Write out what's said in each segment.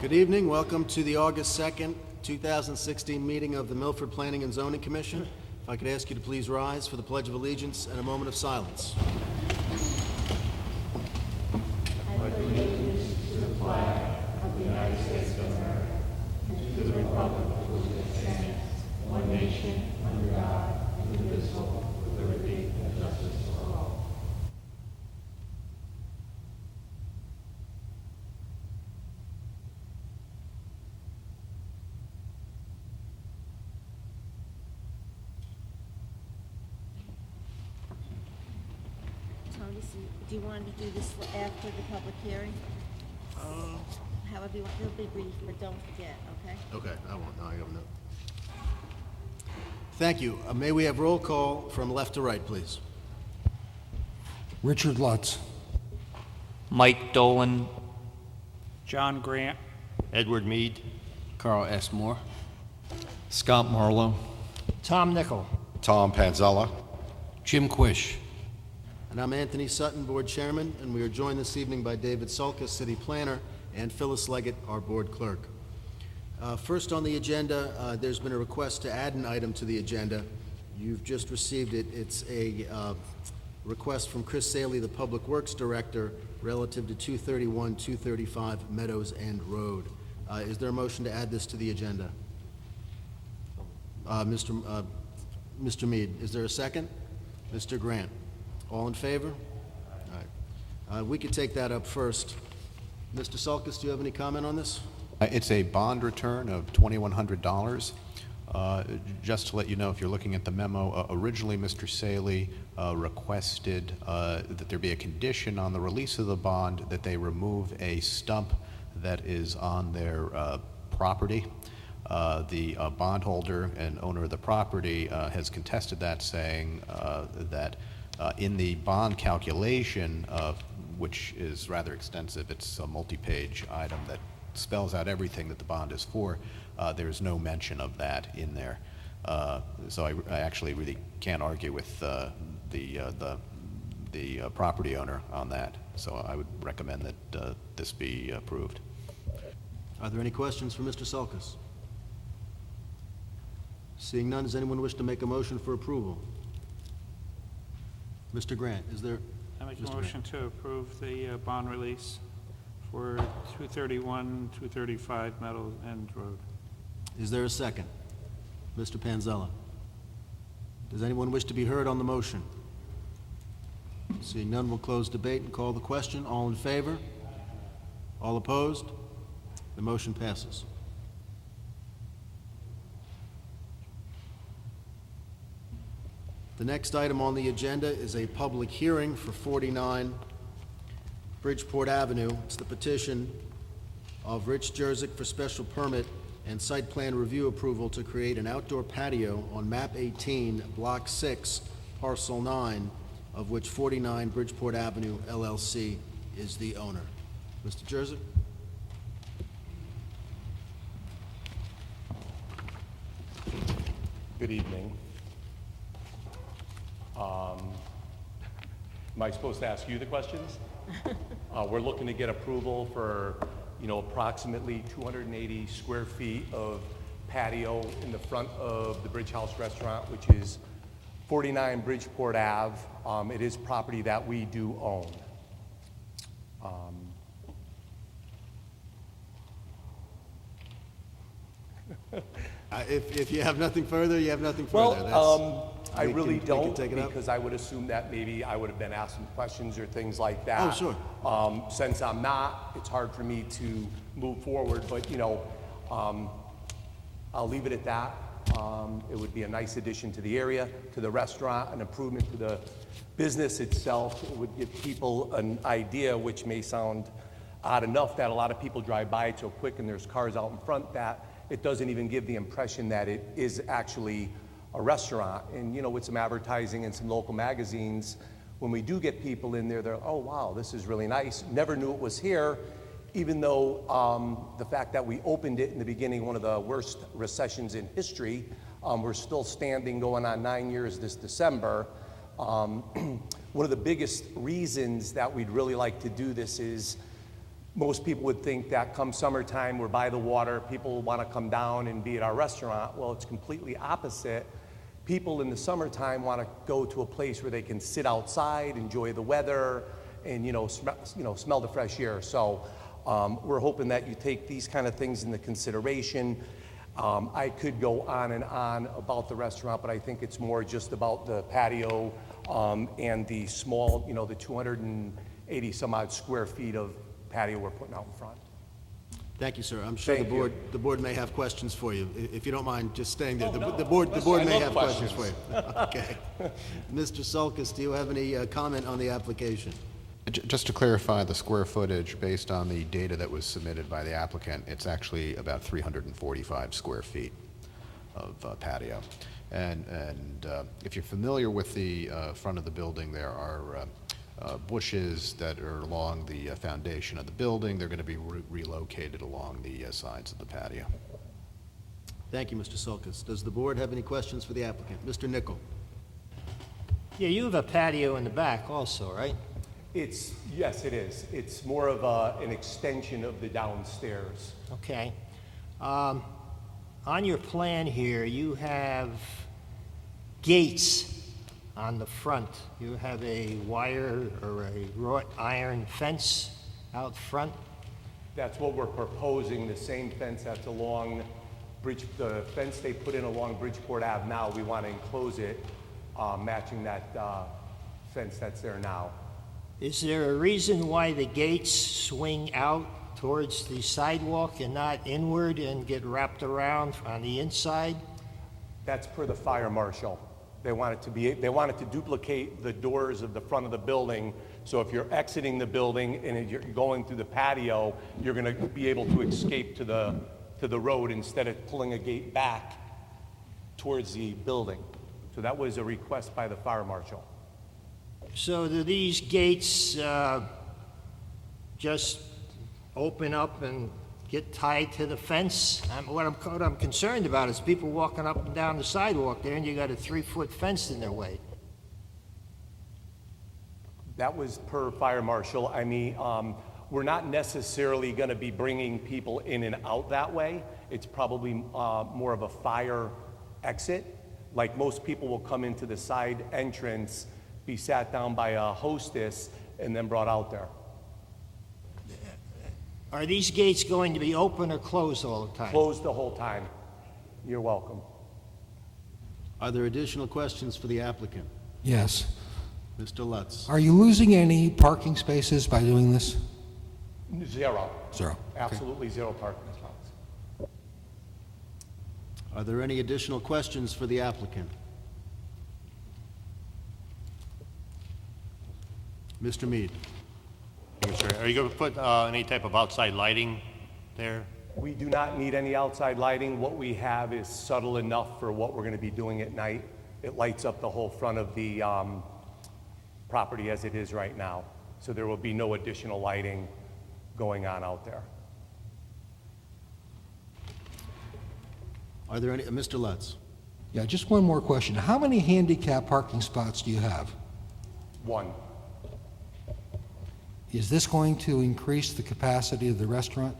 Good evening. Welcome to the August 2nd, 2016 meeting of the Milford Planning and Zoning Commission. If I could ask you to please rise for the Pledge of Allegiance and a moment of silence. I pledge allegiance to the flag of the United States of America and to the republic for which it stands, one nation, under God, indivisible, with liberty and justice for all. Tony, do you want to do this after the public hearing? However you want, it'll be brief, but don't forget, okay? Okay, I won't. No, I don't know. Thank you. May we have roll call from left to right, please? Richard Lutz. Mike Dolan, John Grant, Edward Mead. Carl S. Moore. Scott Marlowe. Tom Nickel. Tom Panzella. Jim Quish. And I'm Anthony Sutton, Board Chairman, and we are joined this evening by David Sulkus, City Planner, and Phyllis Leggett, our Board Clerk. First on the agenda, there's been a request to add an item to the agenda. You've just received it. It's a request from Chris Saley, the Public Works Director, relative to 231, 235 Meadows End Road. Is there a motion to add this to the agenda? Mr. Mead, is there a second? Mr. Grant, all in favor? All right. We could take that up first. Mr. Sulkus, do you have any comment on this? It's a bond return of $2,100. Just to let you know, if you're looking at the memo, originally Mr. Saley requested that there be a condition on the release of the bond that they remove a stump that is on their property. The bondholder and owner of the property has contested that, saying that in the bond calculation, which is rather extensive, it's a multi-page item that spells out everything that the bond is for, there's no mention of that in there. So I actually really can't argue with the property owner on that. So I would recommend that this be approved. Are there any questions for Mr. Sulkus? Seeing none, does anyone wish to make a motion for approval? Mr. Grant, is there? I make Mr. a motion to approve the bond release for 231, 235 Meadows End Road. Is there a second? Mr. Panzella. Does anyone wish to be heard on the motion? Seeing none, we'll close debate and call the question. All in favor? All opposed? The motion passes. The next item on the agenda is a public hearing for 49 Bridgeport Avenue. It's the petition of Rich Jerzyk for special permit and site plan review approval to create an outdoor patio on map 18, block 6, parcel 9, of which 49 Bridgeport Avenue LLC is the owner. Mr. Jerzyk? Good evening. Am I supposed to ask you the questions? We're looking to get approval for, approximately 280 square feet of patio in the front of the Bridge House Restaurant, which is 49 Bridgeport Ave. It is property that we do own. If you have nothing further, you have nothing further. I really don't, take it up. because I would assume that maybe I would have been asked some questions or things like that. Oh, sure. Since I'm not, it's hard for me to move forward, but, I'll leave it at that. It would be a nice addition to the area, to the restaurant, an improvement to the business itself. It would give people an idea, which may sound odd enough, that a lot of people drive by it so quick and there's cars out in front, that it doesn't even give the impression that it is actually a restaurant. And with some advertising and some local magazines, when we do get people in there, they're, oh wow, this is really nice. Never knew it was here, even though the fact that we opened it in the beginning, one of the worst recessions in history, we're still standing, going on 9 years this December. One of the biggest reasons that we'd really like to do this is most people would think that come summertime, we're by the water, people want to come down and be at our restaurant. Well, it's completely opposite. People in the summertime want to go to a place where they can sit outside, enjoy the weather, and smell the fresh air. So we're hoping that you take these kind of things into consideration. I could go on and on about the restaurant, but I think it's more just about the patio and the small, the 280 some odd square feet of patio we're putting out in front. Thank you, sir. I'm sure Thank the board may have questions for you. If you don't mind just staying there, Oh, no. the board I may love have questions for you. questions. Okay. Mr. Sulkus, do you have any comment on the application? Just to clarify the square footage, based on the data that was submitted by the applicant, it's actually about 345 square feet of patio. And if you're familiar with the front of the building, there are bushes that are along the foundation of the building. They're going to be relocated along the sides of the patio. Thank you, Mr. Sulkus. Does the board have any questions for the applicant? Mr. Nichol? Yeah, you have a patio in the back also, right? Yes, it is. It's more of an extension of the downstairs. Okay. On your plan here, you have gates on the front. You have a wire or a wrought iron fence out front. That's what we're proposing, the same fence that's along the fence they put in along Bridgeport Ave now. We want to enclose it, matching that fence that's there now. Is there a reason why the gates swing out towards the sidewalk and not inward and get wrapped around on the inside? That's per the fire marshal. They want it to duplicate the doors of the front of the building. So if you're exiting the building and you're going through the patio, you're going to be able to escape to the road instead of pulling a gate back towards the building. So that was a request by the fire marshal. So do these gates just open up and get tied to the fence? What I'm concerned about is people walking up and down the sidewalk there, and you got a 3-foot fence in their way. That was per fire marshal. I mean, we're not necessarily going to be bringing people in and out that way. It's probably more of a fire exit. Like most people will come into the side entrance, be sat down by a hostess, and then brought out there. Are these gates going to be open or closed all the time? Closed the whole time. You're welcome. Are there additional questions for the applicant? Yes. Mr. Lutz? Are you losing any parking spaces by doing this? Zero. Zero. Okay. Absolutely zero parking spots. Are there any additional questions for the applicant? Mr. Mead? Yes, sir. Are you going to put any type of outside lighting there? We do not need any outside lighting. What we have is subtle enough for what we're going to be doing at night. It lights up the whole front of the property as it is right now. So there will be no additional lighting going on out there. Are there any, Mr. Lutz? Yeah, just one more question. How many handicap parking spots do you have? One. Is this going to increase the capacity of the restaurant?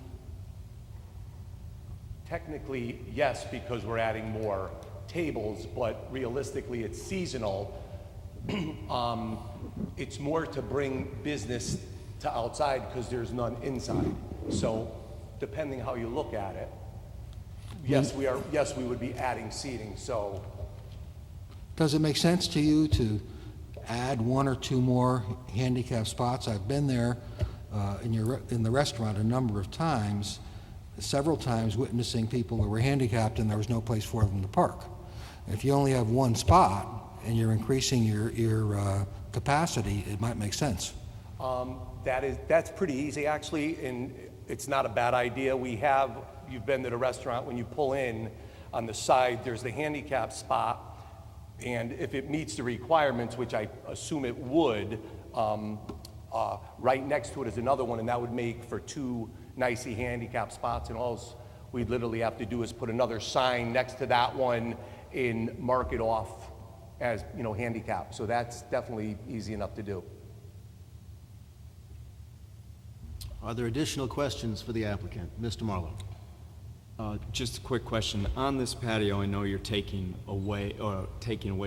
Technically, yes, because we're adding more tables, but realistically, it's seasonal. It's more to bring business to outside because there's none inside. So, depending how you look at it, yes, we would be adding seating. So, Does it make sense to you to add 1 or 2 more handicap spots? I've been there in the restaurant a number of times, several times witnessing people who were handicapped and there was no place for them to park. If you only have 1 spot and you're increasing your capacity, it might make sense. that's pretty easy actually, and it's not a bad idea. You've been to the restaurant, when you pull in on the side, there's the handicap spot. And if it meets the requirements, which I assume it would, right next to it is another one, and that would make for 2 nicey handicap spots. And all we'd literally have to do is put another sign next to that one and mark it off as, handicap. So that's definitely easy enough to do. Are there additional questions for the applicant? Mr. Marlowe? Just a quick question. On this patio, I know you're taking away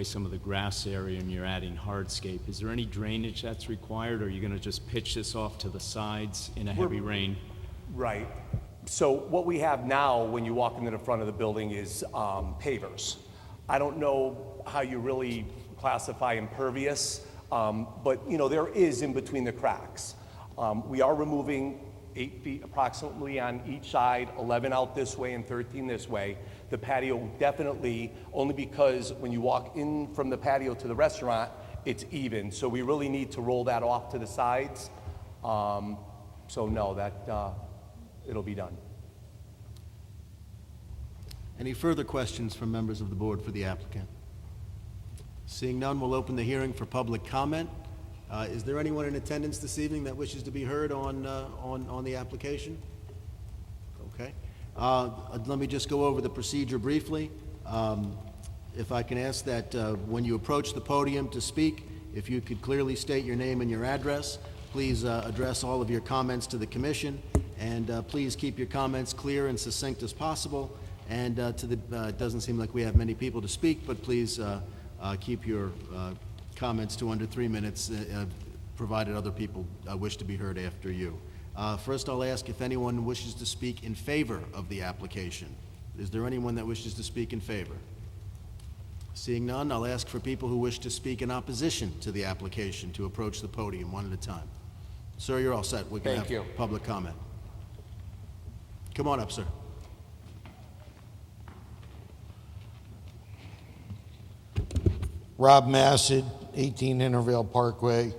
some of the grass area and you're adding hardscape. Is there any drainage that's required, or are you going to just pitch this off to the sides in a heavy rain? Right. So what we have now, when you walk into the front of the building, is pavers. I don't know how you really classify impervious, but you know, there is in between the cracks. We are removing 8 feet approximately on each side, 11 out this way and 13 this way. The patio definitely, only because when you walk in from the patio to the restaurant, it's even. So we really need to roll that off to the sides. So no, that it'll be done. Any further questions from members of the board for the applicant? Seeing none, we'll open the hearing for public comment. Is there anyone in attendance this evening that wishes to be heard on the application? Okay. Let me just go over the procedure briefly. If I can ask that when you approach the podium to speak, if you could clearly state your name and your address, please address all of your comments to the commission, and please keep your comments clear and succinct as possible. And it doesn't seem like we have many people to speak, but please keep your comments to under 3 minutes, provided other people wish to be heard after you. First, I'll ask if anyone wishes to speak in favor of the application. Is there anyone that wishes to speak in favor? Seeing none, I'll ask for people who wish to speak in opposition to the application to approach the podium one at a time. Sir, you're all set. We can Thank you. have public comment. Come on up, sir. Rob Massad, 18 Intervale Parkway.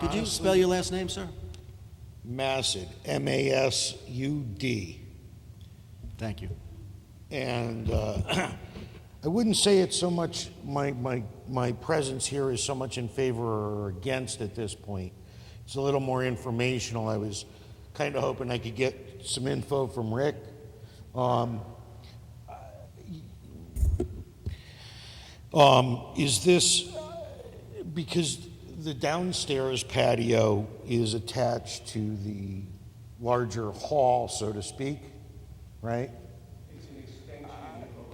Could you spell your last name, sir? Massad, M-A-S-U-D. Thank you. And I wouldn't say it's so much, my presence here is so much in favor or against at this point. It's a little more informational. I was kind of hoping I could get some info from Rick. Is this, because the downstairs patio is attached to the larger hall, so to speak, right? It's an extension.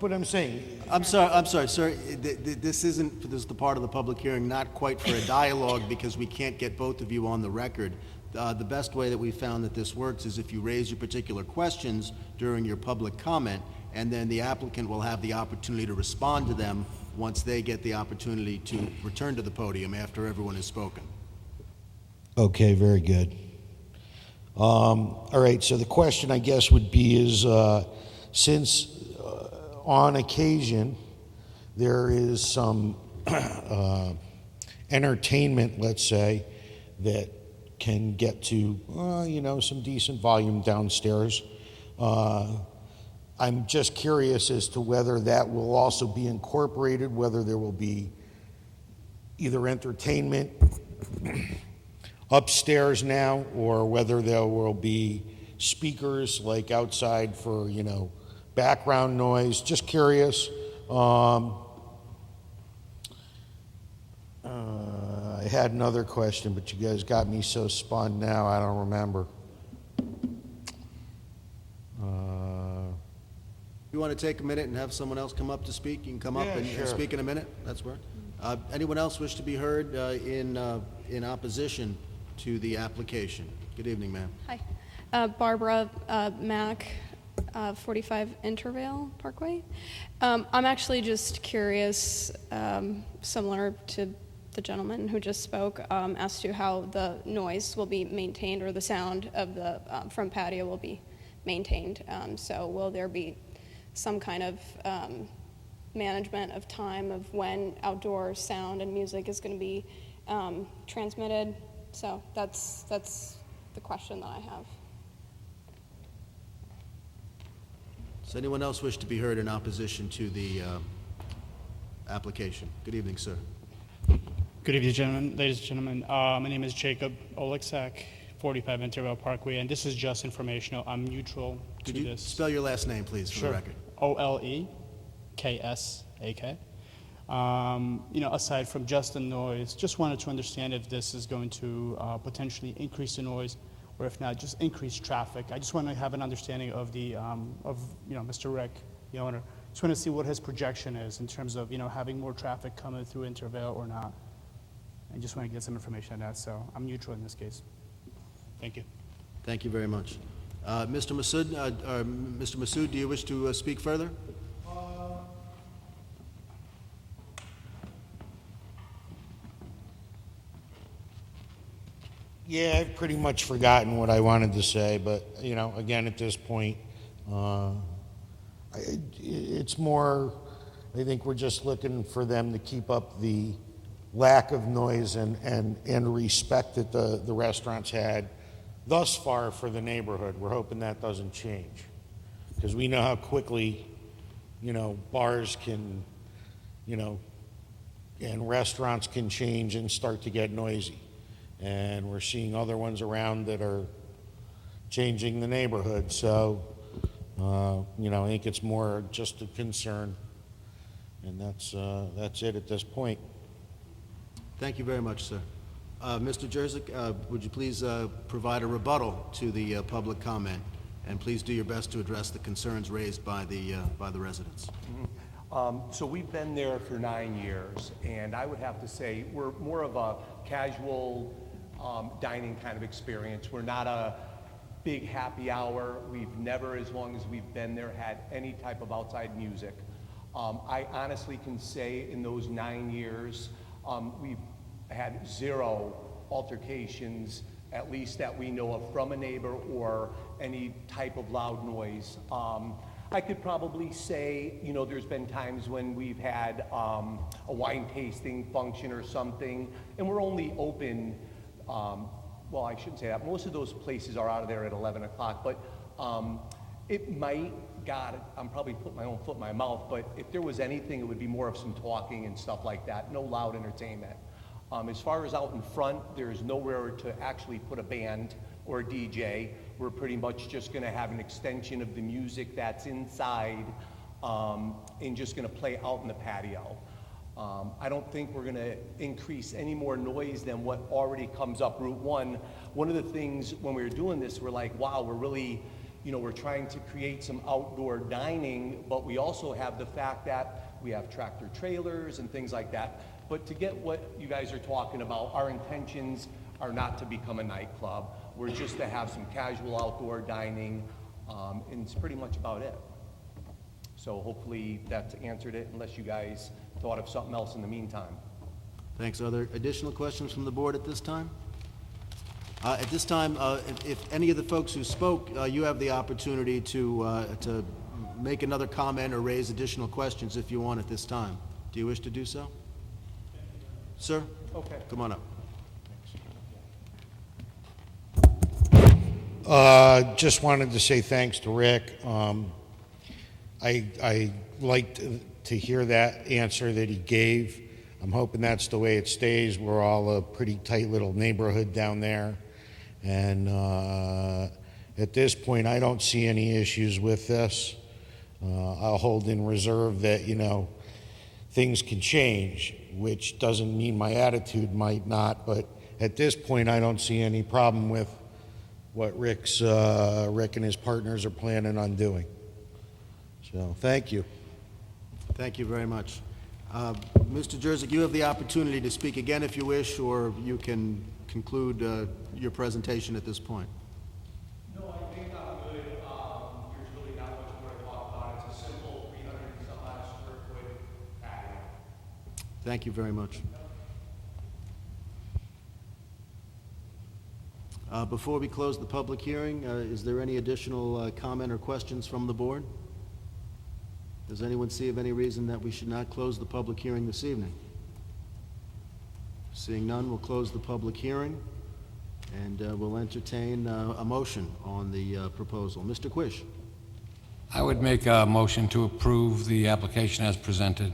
But I'm saying... I'm sorry, sir. This is the part of the public hearing, not quite for a dialogue, because we can't get both of you on the record. The best way that we found that this works is if you raise your particular questions during your public comment, and then the applicant will have the opportunity to respond to them once they get the opportunity to return to the podium after everyone has spoken. Okay, very good. All right, so the question, I guess, would be is, since on occasion there is some entertainment, let's say, that can get to, some decent volume downstairs, I'm just curious as to whether that will also be incorporated, whether there will be either entertainment upstairs now, or whether there will be speakers like outside for, background noise. Just curious. I had another question, but you guys got me so spun now, I don't remember. You want to take a minute and have someone else come up to speak? You can come up Yeah, and sure. speak in a minute. That's right. Anyone else wish to be heard in opposition to the application? Good evening, ma'am. Hi. Barbara Mack, 45 Intervale Parkway. I'm actually just curious, similar to the gentleman who just spoke, as to how the noise will be maintained, or the sound of the front patio will be maintained. So will there be some kind of management of time of when outdoor sound and music is going to be transmitted? So that's the question that I have. Does anyone else wish to be heard in opposition to the application? Good evening, sir. Good evening, gentlemen, ladies and gentlemen. My name is Jacob Oleksak, 45 Intervale Parkway, and this is just informational. I'm neutral to Could this. you spell your last name, please, for the record? Oleksak. Aside from just the noise, just wanted to understand if this is going to potentially increase the noise, or if not, just increase traffic. I just want to have an understanding of Mr. Rick, the owner. Just want to see what his projection is in terms of, having more traffic coming through Intervale or not. I just want to get some information on that, so I'm neutral in this case. Thank you. Thank you very much. Mr. Massoud, do you wish to speak further? Yeah, I've pretty much forgotten what I wanted to say, but, again, at this point, it's more, I think we're just looking for them to keep up the lack of noise and respect that the restaurants had thus far for the neighborhood. We're hoping that doesn't change, because we know how quickly, bars can, and restaurants can change and start to get noisy. And we're seeing other ones around that are changing the neighborhood. So, I think it's more just a concern. And that's it at this point. Thank you very much, sir. Mr. Jerzyk, would you please provide a rebuttal to the public comment? And please do your best to address the concerns raised by the residents. So we've been there for 9 years, and I would have to say we're more of a casual dining kind of experience. We're not a big happy hour. We've never, as long as we've been there, had any type of outside music. I honestly can say in those 9 years, we've had 0 altercations, at least that we know of, from a neighbor or any type of loud noise. I could probably say, there's been times when we've had a wine tasting function or something, and we're only open, well, I shouldn't say that. Most of those places are out of there at 11 o'clock, but it might, God, I'm probably putting my own foot in my mouth, but if there was anything, it would be more of some talking and stuff like that, no loud entertainment. As far as out in front, there's nowhere to actually put a band or a DJ. We're pretty much just gonna have an extension of the music that's inside and just gonna play out in the patio. I don't think we're gonna increase any more noise than what already comes up Route 1. One of the things when we were doing this, we're like, wow, we're really, we're trying to create some outdoor dining, but we also have the fact that we have tractor trailers and things like that. But to get what you guys are talking about, our intentions are not to become a nightclub. We're just to have some casual outdoor dining, and it's pretty much about it. So hopefully that's answered it, unless you guys thought of something else in the meantime. Thanks. Are there additional questions from the board at this time? At this time, if any of the folks who spoke, you have the opportunity to make another comment or raise additional questions if you want at this time. Do you wish to do so? Sir? Okay. Come on up. Just wanted to say thanks to Rick. I liked to hear that answer that he gave. I'm hoping that's the way it stays. We're all a pretty tight little neighborhood down there. And at this point, I don't see any issues with this. I'll hold in reserve that, things can change, which doesn't mean my attitude might not, but at this point, I don't see any problem with what Rick and his partners are planning on doing. So, thank you. Thank you very much. Mr. Jerzyk, you have the opportunity to speak again if you wish, or you can conclude your presentation at this point. No, I think I'm good. There's really not much more to talk about. It's a simple 300 and some odd square foot patio. Thank you very much. Before we close the public hearing, is there any additional comment or questions from the board? Does anyone see of any reason that we should not close the public hearing this evening? Seeing none, we'll close the public hearing, and we'll entertain a motion on the proposal. Mr. Quish. I would make a motion to approve the application as presented.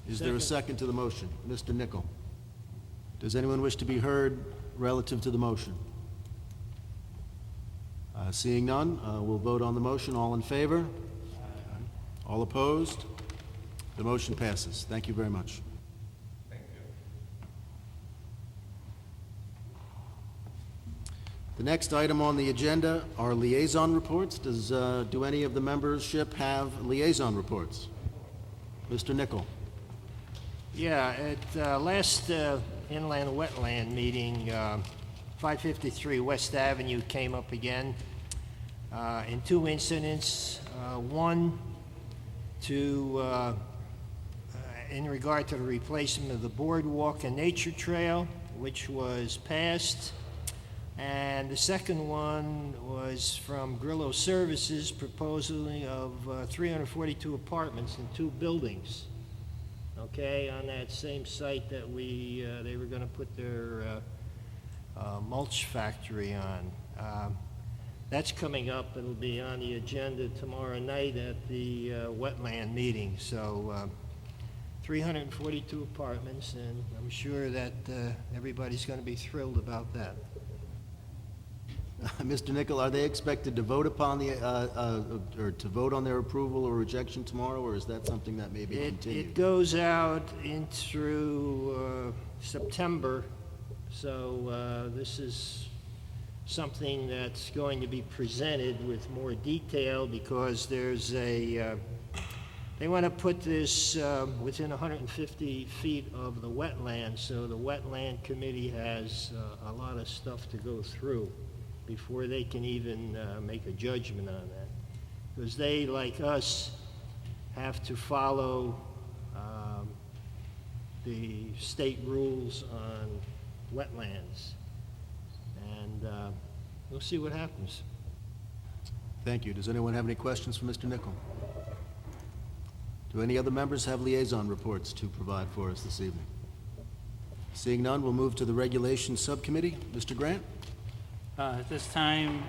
Is there a second to the motion? Mr. Nickel. Does anyone wish to be heard relative to the motion? Seeing none, we'll vote on the motion. All in favor? All opposed? The motion passes. Thank you very much. The next item on the agenda are liaison reports. Do any of the membership have liaison reports? Mr. Nichol. Yeah, at last inland wetland meeting, 553 West Avenue came up again in two incidents. One in regard to the replacement of the boardwalk and nature trail, which was passed. And the second one was from Grillo Services, proposing of 342 apartments in 2 buildings, okay, on that same site that they were going to put their mulch factory on. That's coming up. It'll be on the agenda tomorrow night at the wetland meeting. So 342 apartments, and I'm sure that everybody's going to be thrilled about that. Mr. Nichol, are they expected to vote upon or to vote on their approval or rejection tomorrow, or is that something that may be continued? It goes out in through September, so this is something that's going to be presented with more detail because there's they want to put this within 150 feet of the wetland, so the wetland committee has a lot of stuff to go through before they can even make a judgment on that. Because they, like us, have to follow the state rules on wetlands. And we'll see what happens. Thank you. Does anyone have any questions for Mr. Nichol? Do any other members have liaison reports to provide for us this evening? Seeing none, we'll move to the Regulations Subcommittee. Mr. Grant? At this time,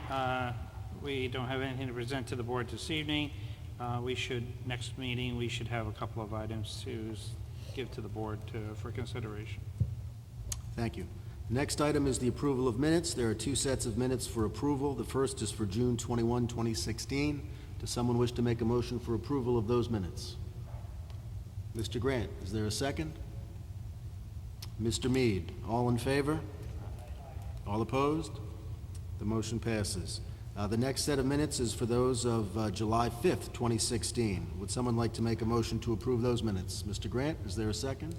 we don't have anything to present to the board this evening. Next meeting, we should have a couple of items to give to the board for consideration. Thank you. The next item is the approval of minutes. There are 2 sets of minutes for approval. The first is for June 21, 2016. Does someone wish to make a motion for approval of those minutes? Mr. Grant, is there a second? Mr. Mead, all in favor? All opposed? The motion passes. The next set of minutes is for those of July 5th, 2016. Would someone like to make a motion to approve those minutes? Mr. Grant, is there a second?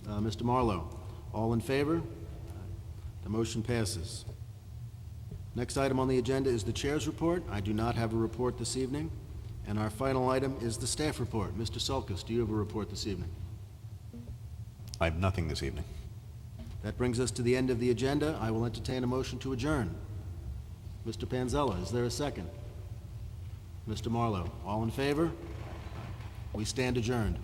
Mr. Marlowe, all in favor? The motion passes. Next item on the agenda is the chair's report. I do not have a report this evening. And our final item is the staff report. Mr. Sulkus, do you have a report this evening? I have nothing this evening. That brings us to the end of the agenda. I will entertain a motion to adjourn. Mr. Panzella, is there a second? Mr. Marlowe, all in favor? We stand adjourned.